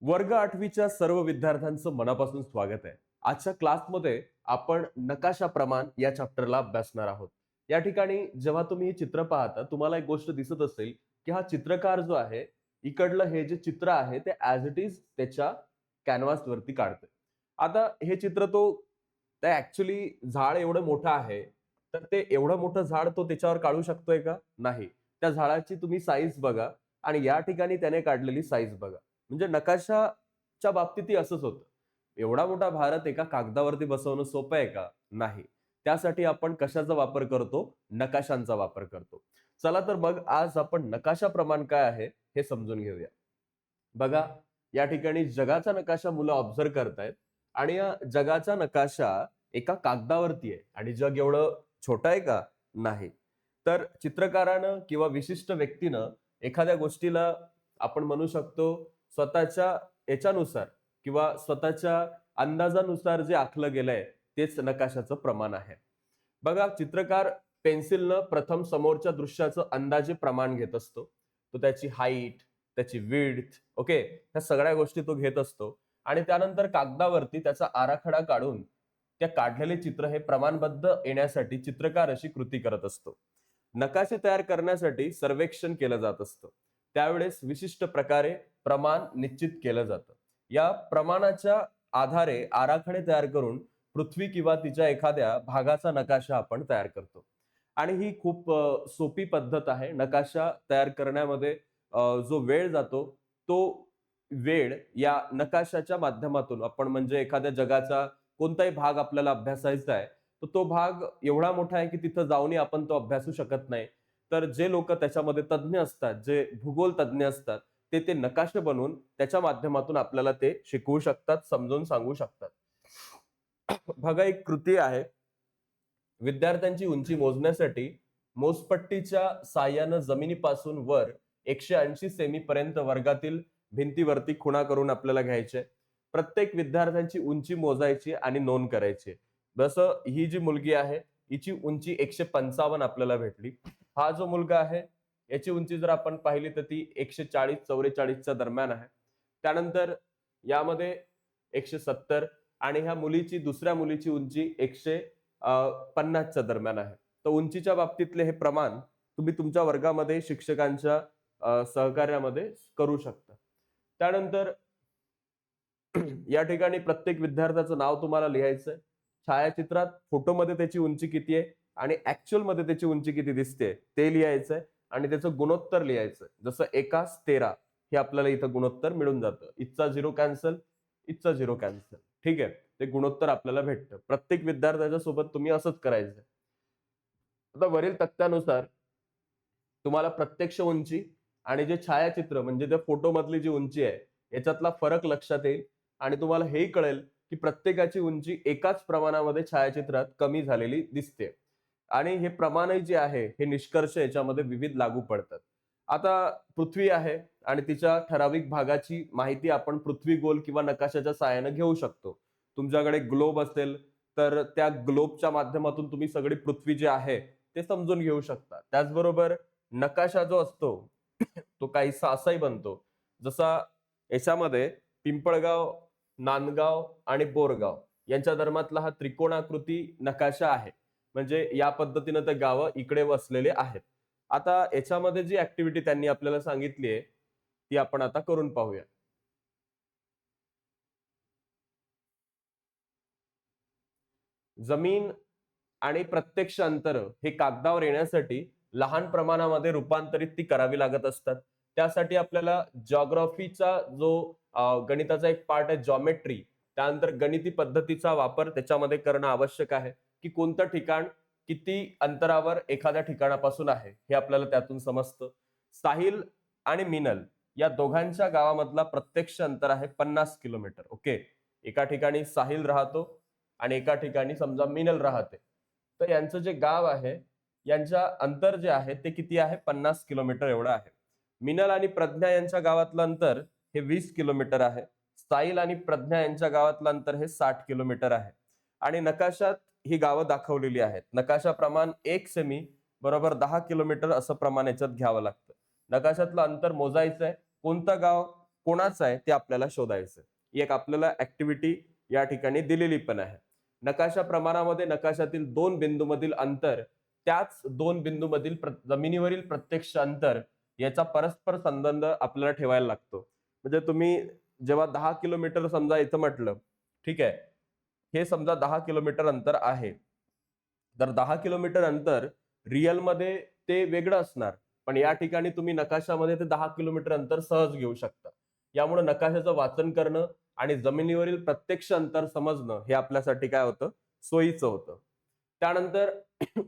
वर्ग 8वीच्या सर्व विद्यार्थ्यांचं मनापासून स्वागत आहे. आजच्या क्लासमध्ये आपण नकाशा प्रमाण या चॅप्टरला अभ्यासणार आहोत. या ठिकाणी जेव्हा तुम्ही हे चित्र पाहता तुम्हाला एक गोष्ट दिसत असेल की हा चित्रकार जो आहे इकडलं हे जे चित्र आहे ते ऍज इट इज त्याच्या कॅनव्हास वरती काढतोय. आता हे चित्र ते ऍक्च्युली झाड एवढं मोठं आहे तर ते एवढं मोठं झाड तो त्याच्यावर काढू शकतोय का? नाही. त्या झाडाची तुम्ही साईज बघा आणि या ठिकाणी त्याने काढलेली साईज बघा. म्हणजे नकाशाच्या बाबतीतही असंच होतं. एवढा मोठा भारत एका कागदावरती बसवणं सोपं आहे का? नाही. त्यासाठी आपण कशाचा वापर करतो? नकाशांचा वापर करतो. चला तर मग आज आपण नकाशा प्रमाण काय आहे हे समजून घेऊया. बघा, या ठिकाणी जगाचा नकाशा मुलं ऑब्झर्व करतायत आणि या जगाचा नकाशा एका कागदावरती आहे आणि जग एवढं छोटं आहे का? नाही. तर चित्रकारानं किंवा विशिष्ट व्यक्तीनं एखाद्या गोष्टीला आपण म्हणू शकतो स्वतःच्या याच्यानुसार किंवा स्वतःच्या अंदाजानुसार जे आखलं गेलंय तेच नकाशाचं प्रमाण आहे. बघा, चित्रकार पेन्सिलनं प्रथम समोरच्या दृश्याचं अंदाजे प्रमाण घेत असतो. तो त्याची हाईट, त्याची विड्थ, ओके, ह्या सगळ्या गोष्टी तो घेत असतो आणि त्यानंतर कागदावरती त्याचा आराखडा काढून त्या काढलेले चित्र हे प्रमाणबद्ध येण्यासाठी चित्रकार अशी कृती करत असतो. नकाशे तयार करण्यासाठी सर्वेक्षण केलं जात असतं. त्यावेळेस विशिष्ट प्रकारे प्रमाण निश्चित केलं जातं. या प्रमाणाच्या आधारे आराखडे तयार करून पृथ्वी किंवा तिच्या एखाद्या भागाचा नकाशा आपण तयार करतो. आणि ही खूप सोपी पद्धत आहे. नकाशा तयार करण्यामध्ये जो वेळ जातो तो वेळ या नकाशाच्या माध्यमातून आपण म्हणजे एखाद्या जगाचा कोणताही भाग आपल्याला अभ्यासायचा आहे तर तो भाग एवढा मोठा आहे की तिथं जाऊनही आपण तो अभ्यासू शकत नाही. तर जे लोक त्याच्यामध्ये तज्ज्ञ असतात, जे भूगोल तज्ज्ञ असतात, ते नकाशे बनवून त्याच्या माध्यमातून आपल्याला ते शिकवू शकतात, समजावून सांगू शकतात. बघा, एक कृती आहे. विद्यार्थ्यांची उंची मोजण्यासाठी मोजपट्टीच्या साहाय्यानं जमिनीपासून वर 180 सेमी पर्यंत वर्गातील भिंतीवरती खुणा करून आपल्याला घ्यायचे. प्रत्येक विद्यार्थ्यांची उंची मोजायची आणि नोंद करायची. जसं ही जी मुलगी आहे हिची उंची 155 आपल्याला भेटली. हा जो मुलगा आहे याची उंची जर आपण पाहिली तर ती 140-44च्या दरम्यान आहे. त्यानंतर यामध्ये 170 आणि ह्या मुलीची दुसऱ्या मुलीची उंची 150च्या दरम्यान आहे. तर उंचीच्या बाबतीतले हे प्रमाण तुम्ही तुमच्या वर्गामध्ये शिक्षकांच्या सहकार्यामध्ये करू शकता. त्यानंतर या ठिकाणी प्रत्येक विद्यार्थ्याचं नाव तुम्हाला लिहायचंय. छायाचित्रात फोटोमध्ये त्याची उंची किती आहे आणि ऍक्च्युअल मध्ये त्याची उंची किती दिसते ते लिहायचंय आणि त्याचं गुणोत्तर लिहायचंय. जसं 1:13 हे आपल्याला इथं गुणोत्तर मिळून जातं. इथचा 0 कॅन्सल, इथचा 0 कॅन्सल. ठीक आहे, ते गुणोत्तर आपल्याला भेटतं. प्रत्येक विद्यार्थ्याच्या सोबत तुम्ही असंच करायचं. आता वरील तक्त्यानुसार तुम्हाला प्रत्यक्ष उंची आणि जे छायाचित्र म्हणजे त्या फोटो मधली जी उंची आहे याच्यातला फरक लक्षात येईल आणि तुम्हाला हेही कळेल की प्रत्येकाची उंची एकाच प्रमाणामध्ये छायाचित्रात कमी झालेली दिसते आणि हे प्रमाणही जे आहे हे निष्कर्ष याच्यामध्ये विविध लागू पडतात. आता पृथ्वी आहे आणि तिच्या ठराविक भागाची माहिती आपण पृथ्वी गोल किंवा नकाशाच्या सहाय्याने घेऊ शकतो. तुमच्याकडे ग्लोब असेल तर त्या ग्लोबच्या माध्यमातून तुम्ही सगळी पृथ्वी जी आहे ते समजून घेऊ शकता. त्याचबरोबर नकाशा जो असतो तो काहीसा असाही बनतो जसा याच्यामध्ये पिंपळगाव, नांदगाव आणि बोरगाव यांच्या दरम्यानला हा त्रिकोणाकृती नकाशा आहे. म्हणजे या पद्धतीने ते गावं इकडे वसलेले आहेत. आता याच्यामध्ये जी ऍक्टिव्हिटी त्यांनी आपल्याला सांगितली आहे ती आपण आता करून पाहूया. जमीन आणि प्रत्यक्ष अंतर हे कागदावर येण्यासाठी लहान प्रमाणामध्ये रूपांतरित ती करावी लागत असतात. त्यासाठी आपल्याला जॉग्राफीचा जो गणिताचा एक पार्ट आहे जॉमेट्री, त्यानंतर गणिती पद्धतीचा वापर त्याच्यामध्ये करणं आवश्यक आहे की कोणतं ठिकाण किती अंतरावर एखाद्या ठिकाणापासून आहे हे आपल्याला त्यातून समजतं. साहिल आणि मिनल या दोघांच्या गावामधला प्रत्यक्ष अंतर आहे 50 किलोमीटर. ओके, एका ठिकाणी साहिल राहतो आणि एका ठिकाणी समजा मिनल राहते. तर यांचं जे गाव आहे यांच्या अंतर जे आहे ते किती आहे? 50 किलोमीटर एवढं आहे. मिनल आणि प्रज्ञा यांच्या गावातलं अंतर हे 20 किलोमीटर आहे. साहिल आणि प्रज्ञा यांच्या गावातलं अंतर हे 60 किलोमीटर आहे आणि नकाशात ही गावं दाखवलेली आहेत. नकाशा प्रमाण 1 सेमी बरोबर 10 किलोमीटर असं प्रमाण याच्यात घ्यावं लागतं. नकाशातलं अंतर मोजायचं आहे. कोणतं गाव कोणाचं आहे ते आपल्याला शोधायचं. एक आपल्याला ऍक्टिव्हिटी या ठिकाणी दिलेली पण आहे. नकाशा प्रमाणामध्ये नकाशातील दोन बिंदूमधील अंतर, त्याच दोन बिंदूमधील जमिनीवरील प्रत्यक्ष अंतर याचा परस्पर संबंध आपल्याला ठेवायला लागतो. म्हणजे तुम्ही जेव्हा 10 किलोमीटर समजा इथं म्हटलं, ठीक आहे, हे समजा 10 किलोमीटर अंतर आहे. तर 10 किलोमीटर अंतर रिअलमध्ये ते वेगळं असणार, पण या ठिकाणी तुम्ही नकाशामध्ये ते 10 किलोमीटर अंतर सहज घेऊ शकता. यामुळे नकाशाचं वाचन करणं आणि जमिनीवरील प्रत्यक्ष अंतर समजणं हे आपल्यासाठी काय होतं, सोयीचं होतं. त्यानंतर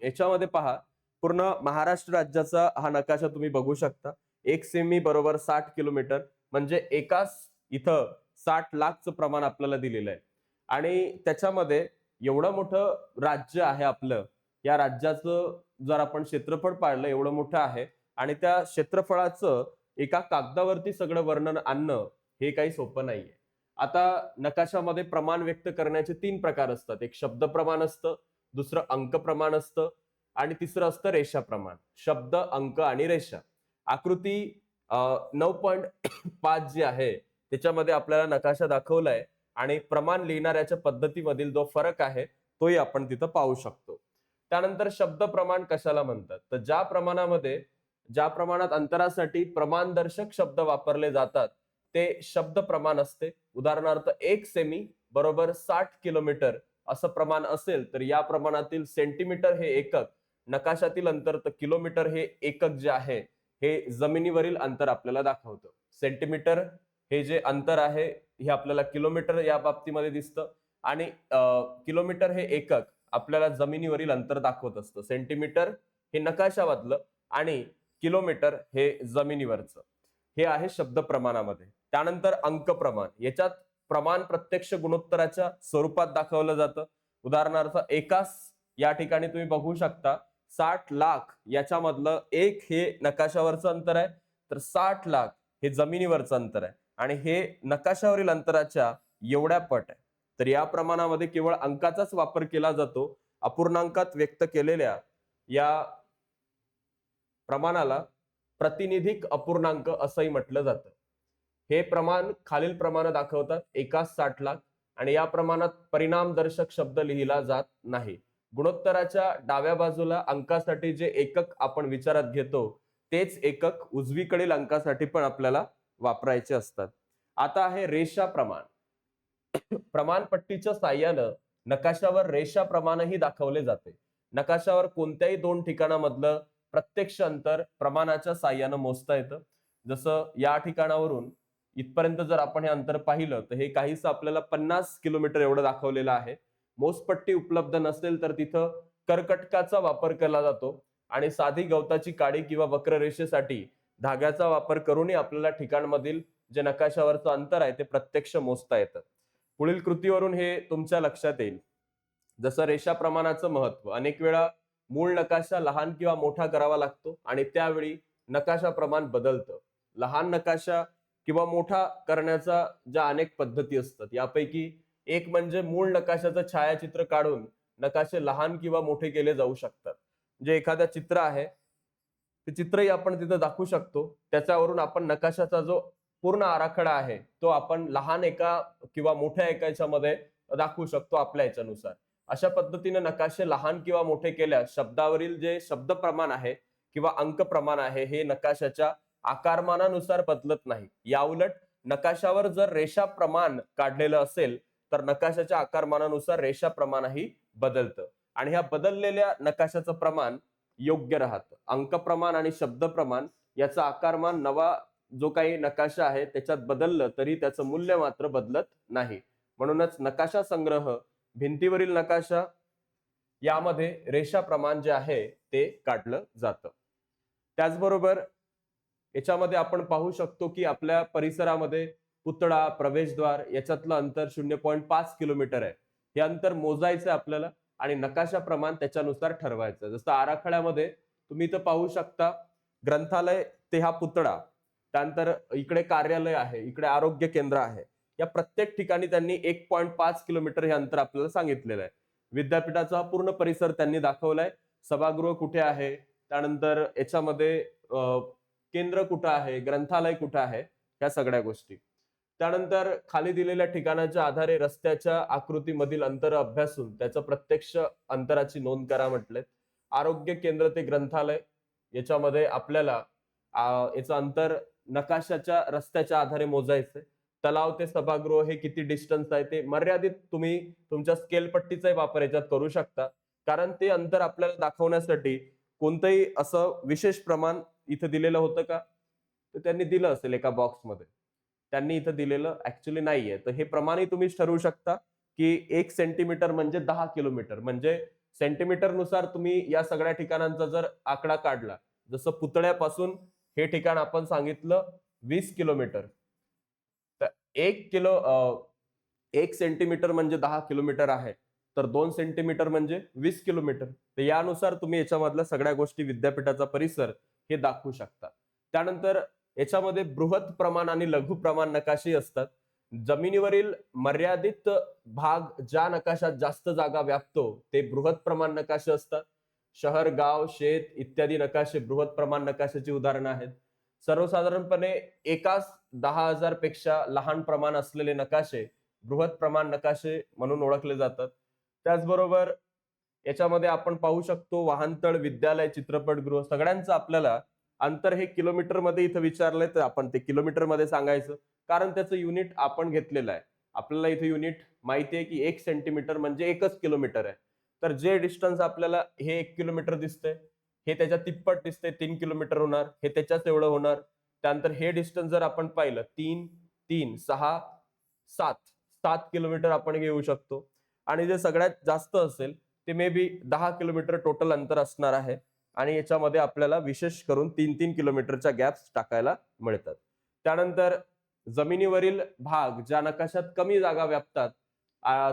याच्यामध्ये पहा, पूर्ण महाराष्ट्र राज्याचा हा नकाशा तुम्ही बघू शकता. 1 सेमी बरोबर 60 किलोमीटर, म्हणजे एकाच इथं 60 लाखचं प्रमाण आपल्याला दिलेलं आहे. आणि त्याच्यामध्ये एवढं मोठं राज्य आहे आपलं, या राज्याचं जर आपण क्षेत्रफळ पाळलं एवढं मोठं आहे, आणि त्या क्षेत्रफळाचं एका कागदावरती सगळं वर्णन आणणं हे काही सोपं नाहीये. आता नकाशामध्ये प्रमाण व्यक्त करण्याचे 3 प्रकार असतात. एक शब्द प्रमाण असतं, दुसरं अंक प्रमाण असतं आणि तिसरं असतं रेषा प्रमाण. शब्द, अंक आणि रेषा. आकृती 9.5 जी आहे त्याच्यामध्ये आपल्याला नकाशा दाखवलाय आणि प्रमाण लिहिणाऱ्याच्या पद्धतीमधील जो फरक आहे तोही आपण तिथं पाहू शकतो. त्यानंतर शब्द प्रमाण कशाला म्हणतात, तर ज्या प्रमाणात अंतरासाठी प्रमाणदर्शक शब्द वापरले जातात ते शब्द प्रमाण असते. उदाहरणार्थ 1 सेमी बरोबर 60 किलोमीटर असं प्रमाण असेल तर या प्रमाणातील सेंटीमीटर हे एकक, नकाशातील अंतर तर किलोमीटर हे एकक जे आहे हे जमिनीवरील अंतर आपल्याला दाखवतं. सेंटीमीटर हे जे अंतर आहे हे आपल्याला किलोमीटर या बाबतीमध्ये दिसतं, आणि किलोमीटर हे एकक आपल्याला जमिनीवरील अंतर दाखवत असतं. सेंटीमीटर हे नकाशामधलं आणि किलोमीटर हे जमिनीवरचं. हे आहे शब्द प्रमाणामध्ये. त्यानंतर अंक प्रमाण, याच्यात प्रमाण प्रत्यक्ष गुणोत्तराच्या स्वरूपात दाखवलं जातं. उदाहरणार्थ एकास या ठिकाणी तुम्ही बघू शकता 60 लाख याच्यामधलं 1 हे नकाशावरचं अंतर आहे, तर 60 लाख हे जमिनीवरचं अंतर आहे, आणि हे नकाशावरील अंतराच्या एवढ्या पट आहे. तर या प्रमाणामध्ये केवळ अंकाचाच वापर केला जातो. अपूर्णांकात व्यक्त केलेल्या या प्रमाणाला प्रातिनिधिक अपूर्णांक असंही म्हटलं जातं. हे प्रमाण खालील प्रमाणे दाखवतात. एकास 60 लाख, आणि या प्रमाणात परिणामदर्शक शब्द लिहिला जात नाही. गुणोत्तराच्या डाव्या बाजूला अंकासाठी जे एकक आपण विचारात घेतो तेच एकक उजवीकडील अंकासाठी पण आपल्याला वापरायचे असतात. आता आहे रेषा प्रमाण. प्रमाणपट्टीच्या साहाय्यानं नकाशावर रेषा प्रमाणही दाखवले जाते. नकाशावर कोणत्याही दोन ठिकाणामधलं प्रत्यक्ष अंतर प्रमाणाच्या साहाय्यानं मोजता येतं. जसं या ठिकाणावरून इथपर्यंत जर आपण हे अंतर पाहिलं तर हे काहीसं आपल्याला 50 किलोमीटर एवढं दाखवलेलं आहे. मोजपट्टी उपलब्ध नसेल तर तिथं कर्कटकाचा वापर केला जातो, आणि साधी गवताची काडी किंवा वक्ररेषेसाठी धाग्याचा वापर करूनही आपल्याला ठिकाणमधील जे नकाशावरचं अंतर आहे ते प्रत्यक्ष मोजता येतं. पुढील कृतीवरून हे तुमच्या लक्षात येईल. जसं रेषा प्रमाणाचं महत्व, अनेक वेळा मूळ नकाशा लहान किंवा मोठा करावा लागतो आणि त्यावेळी नकाशा प्रमाण बदलतं. लहान नकाशा किंवा मोठा करण्याच्या ज्या अनेक पद्धती असतात, यापैकी एक म्हणजे मूळ नकाशाचं छायाचित्र काढून नकाशे लहान किंवा मोठे केले जाऊ शकतात. जे एखादं चित्र आहे ते चित्रही आपण तिथं दाखवू शकतो. त्याच्यावरून आपण नकाशाचा जो पूर्ण आराखडा आहे तो आपण लहान एका किंवा मोठ्या एका याच्यामध्ये दाखवू शकतो आपल्या याच्यानुसार. अशा पद्धतीने नकाशे लहान किंवा मोठे केल्यास शब्दावरील जे शब्द प्रमाण आहे किंवा अंक प्रमाण आहे हे नकाशाच्या आकारमानानुसार बदलत नाही. याउलट नकाशावर जर रेषा प्रमाण काढलेलं असेल तर नकाशाच्या आकारमानानुसार रेषा प्रमाणही बदलतं, आणि ह्या बदललेल्या नकाशाचं प्रमाण योग्य राहतं. अंक प्रमाण आणि शब्द प्रमाण याचा आकारमान नवा जो काही नकाशा आहे त्याच्यात बदललं तरी त्याचं मूल्य मात्र बदलत नाही. म्हणूनच नकाशा संग्रह, भिंतीवरील नकाशा यामध्ये रेषा प्रमाण जे आहे ते काढलं जातं. त्याचबरोबर याच्यामध्ये आपण पाहू शकतो की आपल्या परिसरामध्ये पुतळा, प्रवेशद्वार याच्यातलं अंतर 0.5 किलोमीटर आहे. हे अंतर मोजायचं आपल्याला आणि नकाशा प्रमाण त्याच्यानुसार ठरवायचं. जसं आराखड्यामध्ये तुम्ही इथं पाहू शकता, ग्रंथालय ते हा पुतळा, त्यानंतर इकडे कार्यालय आहे, इकडे आरोग्य केंद्र आहे. या प्रत्येक ठिकाणी त्यांनी 1.5 किलोमीटर हे अंतर आपल्याला सांगितलेलं आहे. विद्यापीठाचा पूर्ण परिसर त्यांनी दाखवलाय. सभागृह कुठे आहे, त्यानंतर याच्यामध्ये केंद्र कुठं आहे, ग्रंथालय कुठं आहे, ह्या सगळ्या गोष्टी. त्यानंतर खाली दिलेल्या ठिकाणाच्या आधारे रस्त्याच्या आकृतीमधील अंतर अभ्यासून त्याचं प्रत्यक्ष अंतराची नोंद करा म्हटले. आरोग्य केंद्र ते ग्रंथालय याच्यामध्ये आपल्याला याचं अंतर नकाशाच्या रस्त्याच्या आधारे मोजायचंय. तलाव ते सभागृह हे किती डिस्टन्स आहे ते मर्यादित तुम्ही तुमच्या स्केल पट्टीचाही वापर याच्यात करू शकता. कारण ते अंतर आपल्याला दाखवण्यासाठी कोणतंही असं विशेष प्रमाण इथं दिलेलं होतं का? तर त्यांनी दिलं असेल एका बॉक्समध्ये. त्यांनी इथं दिलेलं ऍक्च्युअली नाहीये. तर हे प्रमाणही तुम्ही ठरवू शकता, की 1 सेंटीमीटर म्हणजे 10 किलोमीटर. म्हणजे सेंटीमीटरनुसार तुम्ही या सगळ्या ठिकाणांचा जर आकडा काढला, जसं पुतळ्यापासून हे ठिकाण आपण सांगितलं 20 किलोमीटर. तर 1 सेंटीमीटर म्हणजे 10 किलोमीटर आहे. तर 2 सेंटीमीटर म्हणजे 20 किलोमीटर. तर यानुसार तुम्ही याच्यामधल्या सगळ्या गोष्टी विद्यापीठाचा परिसर हे दाखवू शकता. त्यानंतर याच्यामध्ये बृहत प्रमाण आणि लघु प्रमाण नकाशे असतात. जमिनीवरील मर्यादित भाग ज्या नकाशात जास्त जागा व्यापतो ते बृहत प्रमाण नकाशे असतात. शहर, गाव, शेत इत्यादी नकाशे बृहत प्रमाण नकाशाची उदाहरणं आहेत. सर्वसाधारणपणे एकाच 10,000 पेक्षा लहान प्रमाण असलेले नकाशे बृहत प्रमाण नकाशे म्हणून ओळखले जातात. त्याचबरोबर याच्यामध्ये आपण पाहू शकतो वाहनतळ, विद्यालय, चित्रपटगृह सगळ्यांचं आपल्याला अंतर हे किलोमीटर मध्ये इथं विचारलंय तर आपण ते किलोमीटर मध्ये सांगायचं. कारण त्याचं युनिट आपण घेतलेलं आहे. आपल्याला इथे युनिट माहिती आहे की 1 सेंटीमीटर म्हणजे 1च किलोमीटर आहे. तर जे डिस्टन्स आपल्याला हे 1 किलोमीटर दिसतंय, हे त्याच्या तिप्पट दिसतंय 3 किलोमीटर होणार, हे त्याच्याच एवढं होणार. त्यानंतर हे डिस्टन्स जर आपण पाहिलं 3, 3, 6, 7, 7 किलोमीटर आपण घेऊ शकतो. आणि जे सगळ्यात जास्त असेल ते मे बी 10 किलोमीटर टोटल अंतर असणार आहे. आणि याच्यामध्ये आपल्याला विशेष करून 3-3 किलोमीटरच्या गॅप्स टाकायला मिळतात. त्यानंतर जमिनीवरील भाग ज्या नकाशात कमी जागा व्यापतात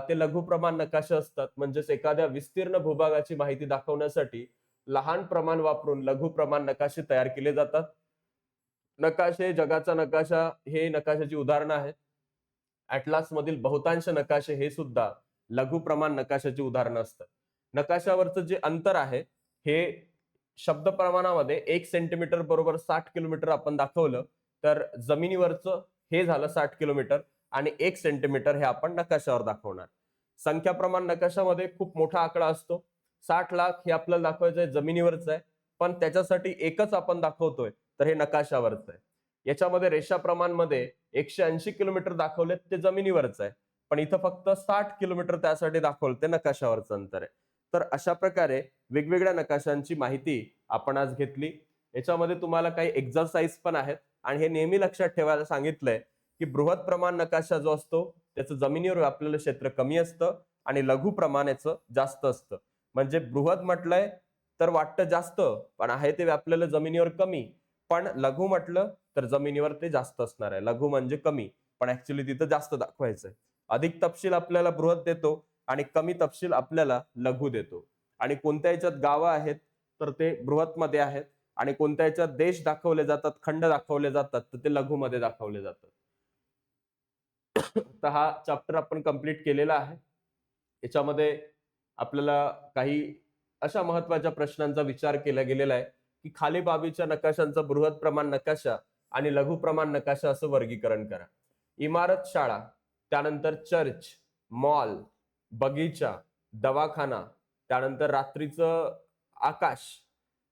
ते लघु प्रमाण नकाशे असतात. म्हणजेच एखाद्या विस्तीर्ण भूभागाची माहिती दाखवण्यासाठी लहान प्रमाण वापरून लघु प्रमाण नकाशे तयार केले जातात. नकाशे, जगाचा नकाशा हे नकाशाची उदाहरणं आहेत. ऍटलास मधील बहुतांश नकाशे हे सुद्धा लघु प्रमाण नकाशाची उदाहरणं असतात. नकाशावरचं जे अंतर आहे हे शब्द प्रमाणामध्ये 1 सेंटीमीटर बरोबर 60 किलोमीटर आपण दाखवलं तर जमिनीवरचं हे झालं 60 किलोमीटर आणि 1 सेंटीमीटर हे आपण नकाशावर दाखवणार. संख्या प्रमाण नकाशामध्ये खूप मोठा आकडा असतो. 60 लाख हे आपल्याला दाखवायचं आहे जमिनीवरचं आहे, पण त्याच्यासाठी एकच आपण दाखवतोय तर हे नकाशावरचं आहे. याच्यामध्ये रेषा प्रमाण मध्ये 180 किलोमीटर दाखवले ते जमिनीवरचं आहे, पण इथं फक्त 60 किलोमीटर त्यासाठी दाखवलं ते नकाशावरचं अंतर आहे. तर अशा प्रकारे वेगवेगळ्या नकाशांची माहिती आपण आज घेतली. याच्यामध्ये तुम्हाला काही एक्झरसाइज पण आहेत आणि हे नेहमी लक्षात ठेवायला सांगितलंय की बृहत प्रमाण नकाशा जो असतो त्याचं जमिनीवर व्यापलेलं क्षेत्र कमी असतं आणि लघु प्रमाणाचं जास्त असतं. म्हणजे बृहत म्हटलंय तर वाटतं जास्त पण आहे ते व्यापलेलं जमिनीवर कमी, पण लघु म्हटलं तर जमिनीवर ते जास्त असणार आहे. लघु म्हणजे कमी पण ऍक्च्युअली तिथं जास्त दाखवायचंय. अधिक तपशील आपल्याला बृहत देतो आणि कमी तपशील आपल्याला लघु देतो. आणि कोणत्या याच्यात गावं आहेत तर ते बृहत मध्ये आहेत आणि कोणत्या याच्यात देश दाखवले जातात, खंड दाखवले जातात तर ते लघु मध्ये दाखवले जातात. तर हा चॅप्टर आपण कंप्लीट केलेला आहे. याच्यामध्ये आपल्याला काही अशा महत्वाच्या प्रश्नांचा विचार केला गेलेला आहे की खाली बाबीच्या नकाशांचं बृहत प्रमाण नकाशा आणि लघु प्रमाण नकाशा असं वर्गीकरण करा. इमारत, शाळा, त्यानंतर चर्च, मॉल, बगीचा, दवाखाना, त्यानंतर रात्रीचं आकाश.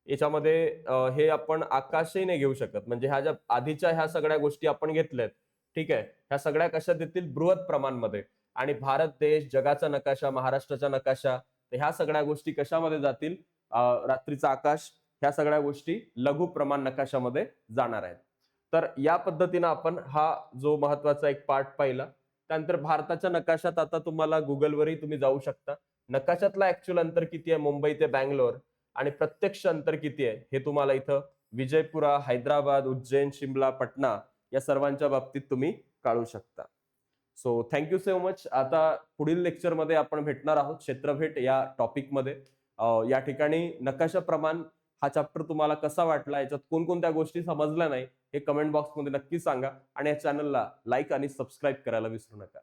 याच्यामध्ये हे आपण आकाशही नाही घेऊ शकत. म्हणजे ह्या ज्या आधीच्या ह्या सगळ्या गोष्टी आपण घेतल्यात, ठीक आहे, ह्या सगळ्या कशा देतील बृहत प्रमाणमध्ये. आणि भारत देश, जगाचा नकाशा, महाराष्ट्राचा नकाशा, तर ह्या सगळ्या गोष्टी कशामध्ये जातील? रात्रीचा आकाश, ह्या सगळ्या गोष्टी लघु प्रमाण नकाशामध्ये जाणार आहेत. तर या पद्धतीनं आपण हा जो महत्वाचा एक पार्ट पाहिला. त्यानंतर भारताच्या नकाशात आता तुम्हाला गुगलवरही तुम्ही जाऊ शकता. नकाशातला ऍक्च्युअल अंतर किती आहे मुंबई ते बँगलोर आणि प्रत्यक्ष अंतर किती आहे हे तुम्हाला इथं विजयपुरा, हैदराबाद, उज्जैन, शिमला, पटना या सर्वांच्या बाबतीत तुम्ही काढू शकता. So thank you so much. आता पुढील लेक्चरमध्ये आपण भेटणार आहोत क्षेत्रभेट या टॉपिकमध्ये. या ठिकाणी नकाशा प्रमाण हा चॅप्टर तुम्हाला कसा वाटला, याच्यात कोणकोणत्या गोष्टी समजल्या नाही हे कमेंट बॉक्समध्ये नक्की सांगा आणि या चॅनलला लाईक आणि सबस्क्राईब करायला विसरू नका.